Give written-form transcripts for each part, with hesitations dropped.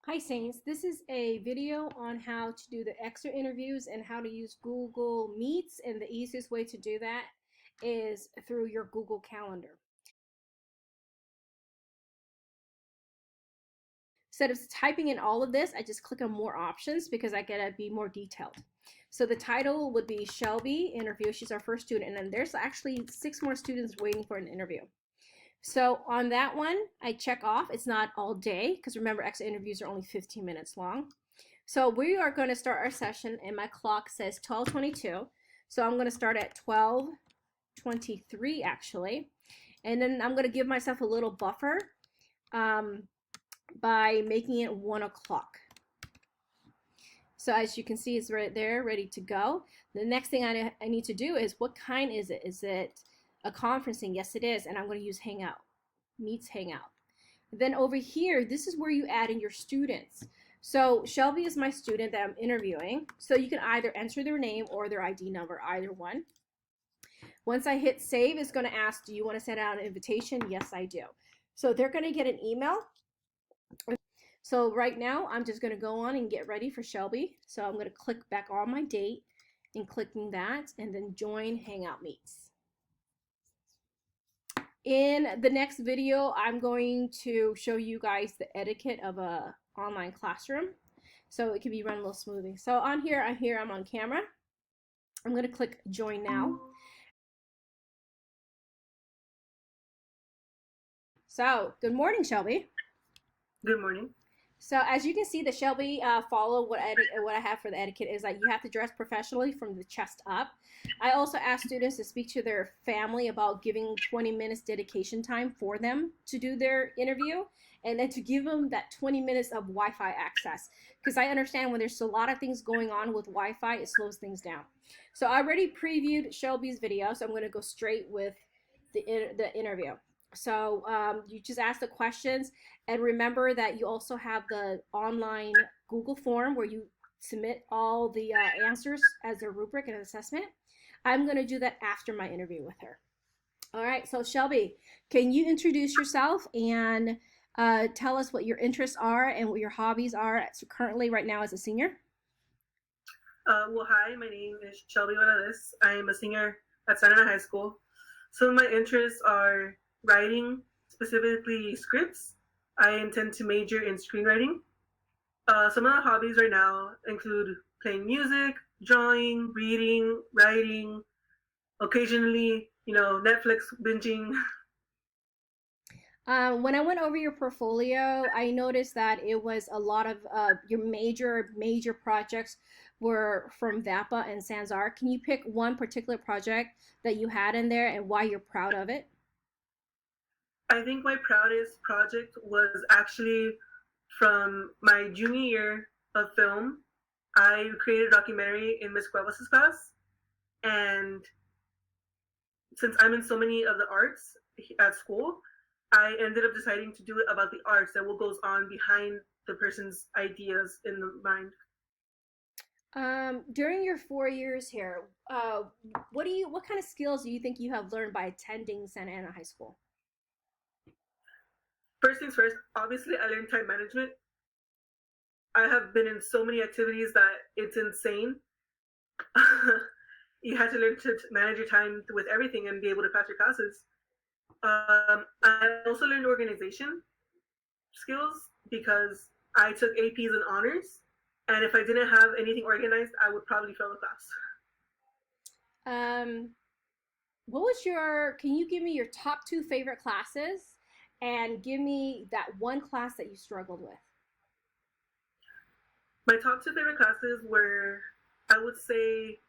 Hi Saints, this is a video on how to do the exit interviews and how to use Google Meets, and the easiest way to do that is through your Google Calendar. Instead of typing in all of this, I just click on more options because I gotta be more detailed. So the title would be Shelby Interview. She's our first student, and then there's actually 6 more students waiting for an interview. So on that one, I check off. It's not all day because remember, exit interviews are only 15 minutes long. So we are going to start our session, and my clock says 12:22. So I'm going to start at 12:23 actually, and then I'm going to give myself a little buffer by making it 1 o'clock. So as you can see, it's right there, ready to go. The next thing I need to do is, what kind is it? Is it a conferencing? Yes, it is, and I'm going to use Hangout, Meets Hangout. Then over here, this is where you add in your students. So Shelby is my student that I'm interviewing. So you can either enter their name or their ID number, either one. Once I hit save, it's going to ask, do you want to send out an invitation? Yes, I do. So they're going to get an email. So right now, I'm just going to go on and get ready for Shelby. So I'm going to click back on my date and clicking that, and then join Hangout Meets. In the next video, I'm going to show you guys the etiquette of a online classroom, so it can be run a little smoothly. So on here, I'm on camera. I'm going to click join now. So good morning, Shelby. Good morning. So as you can see, the Shelby follow what I have for the etiquette is that you have to dress professionally from the chest up. I also ask students to speak to their family about giving 20 minutes dedication time for them to do their interview, and then to give them that 20 minutes of Wi-Fi access, because I understand when there's a lot of things going on with Wi-Fi, it slows things down. So I already previewed Shelby's video, so I'm going to go straight with the interview. So you just ask the questions, and remember that you also have the online Google form where you submit all the answers as a rubric and an assessment. I'm going to do that after my interview with her. All right, so Shelby, can you introduce yourself and tell us what your interests are and what your hobbies are currently right now as a senior? Well, hi, my name is Shelby Morales. I am a senior at Santa Ana High School. Some of my interests are writing, specifically scripts. I intend to major in screenwriting. Some of the hobbies right now include playing music, drawing, reading, writing, occasionally, Netflix binging. When I went over your portfolio, I noticed that it was a lot of your major projects were from VAPA and SAHS. Can you pick one particular project that you had in there and why you're proud of it? I think my proudest project was actually from my junior year of film. I created a documentary in Miss Cuevas' class, and since I'm in so many of the arts at school, I ended up deciding to do it about the arts and what goes on behind the person's ideas in the mind. During your 4 years here, what kind of skills do you think you have learned by attending Santa Ana High School? First things first, obviously I learned time management. I have been in so many activities that it's insane. You have to learn to manage your time with everything and be able to pass your classes. I also learned organization skills because I took APs and honors, and if I didn't have anything organized, I would probably fail the class. Can you give me your top 2 favorite classes and give me that one class that you struggled with? My top 2 favorite classes were, I would say,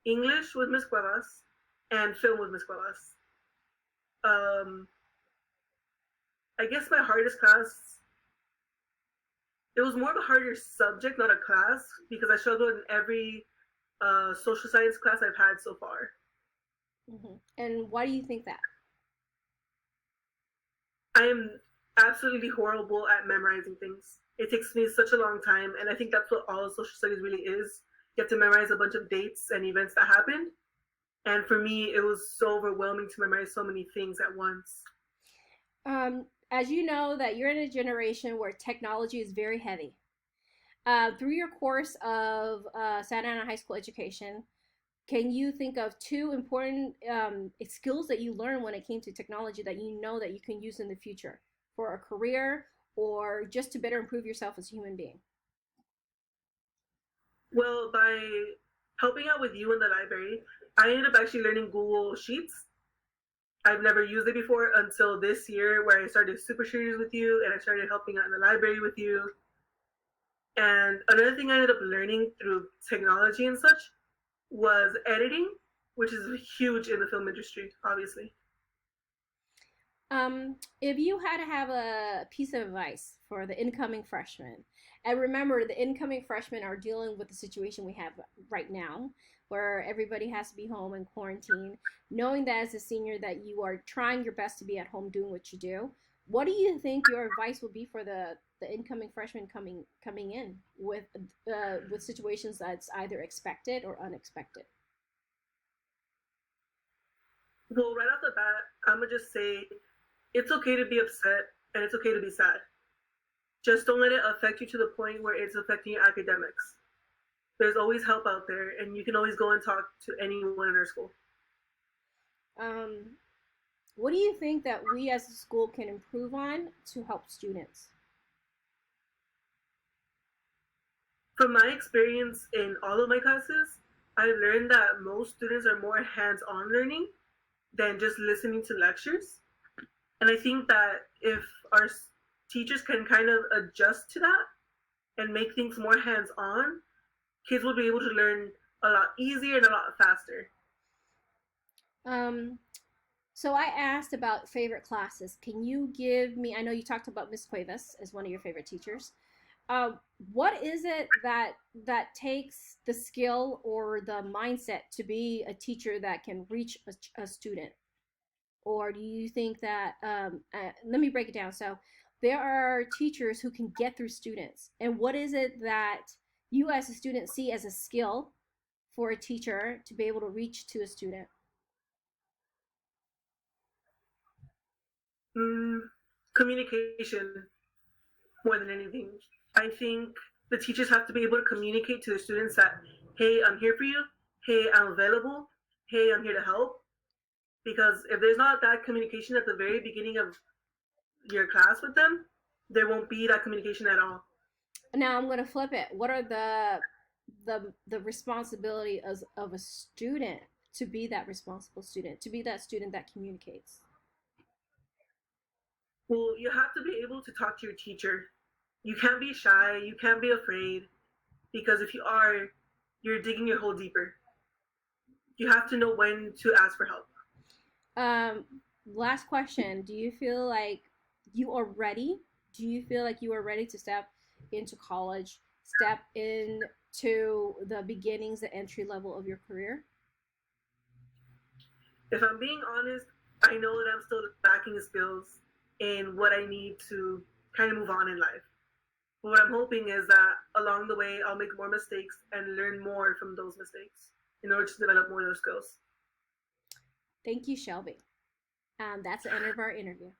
English with Miss Cuevas and film with Miss Cuevas. I guess my hardest class, it was more of a harder subject, not a class, because I struggled in every social science class I've had so far. And why do you think that? I am absolutely horrible at memorizing things. It takes me such a long time, and I think that's what all social studies really is. You have to memorize a bunch of dates and events that happened. And for me, it was so overwhelming to memorize so many things at once. as you know, that you're in a generation where technology is very heavy. Through your course of Santa Ana High School education, can you think of two important skills that you learned when it came to technology that you know that you can use in the future for a career or just to better improve yourself as a human being? Well, by helping out with you in the library, I ended up actually learning Google Sheets. I've never used it before until this year, where I started super serious with you and I started helping out in the library with you. And another thing I ended up learning through technology and such was editing, which is huge in the film industry, obviously. If you had to have a piece of advice for the incoming freshmen, and remember, the incoming freshmen are dealing with the situation we have right now, where everybody has to be home in quarantine, knowing that as a senior that you are trying your best to be at home doing what you do. What do you think your advice would be for the incoming freshmen coming in with situations that's either expected or unexpected? Well, right off the bat, I'm gonna just say it's okay to be upset and it's okay to be sad. Just don't let it affect you to the point where it's affecting your academics. There's always help out there, and you can always go and talk to anyone in our school. Um, what do you think that we as a school can improve on to help students? From my experience in all of my classes, I learned that most students are more hands on learning than just listening to lectures. And I think that if our teachers can kind of adjust to that and make things more hands on, kids will be able to learn a lot easier and a lot faster. Um, so I asked about favorite classes. Can you give me? I know you talked about Miss Cuevas as one of your favorite teachers. Uh, what is it that takes the skill or the mindset to be a teacher that can reach a student? Or do you think that let me break it down. So there are teachers who can get through students, and what is it that you as a student see as a skill for a teacher to be able to reach to a student? Mm, communication more than anything. I think the teachers have to be able to communicate to the students that, hey, I'm here for you. Hey, I'm available. Hey, I'm here to help. Because if there's not that communication at the very beginning of your class with them, there won't be that communication at all. Now I'm going to flip it. What are the responsibility of a student to be that responsible student, to be that student that communicates? Well, you have to be able to talk to your teacher. You can't be shy. You can't be afraid. Because if you are, you're digging your hole deeper. You have to know when to ask for help. Um, Last question. Do you feel like you are ready? Do you feel like you are ready to step into college, step into the beginnings, the entry level of your career? If I'm being honest, I know that I'm still lacking skills in what I need to kind of move on in life. But what I'm hoping is that along the way, I'll make more mistakes and learn more from those mistakes in order to develop more of those skills. Thank you, Shelby. That's the end of our interview.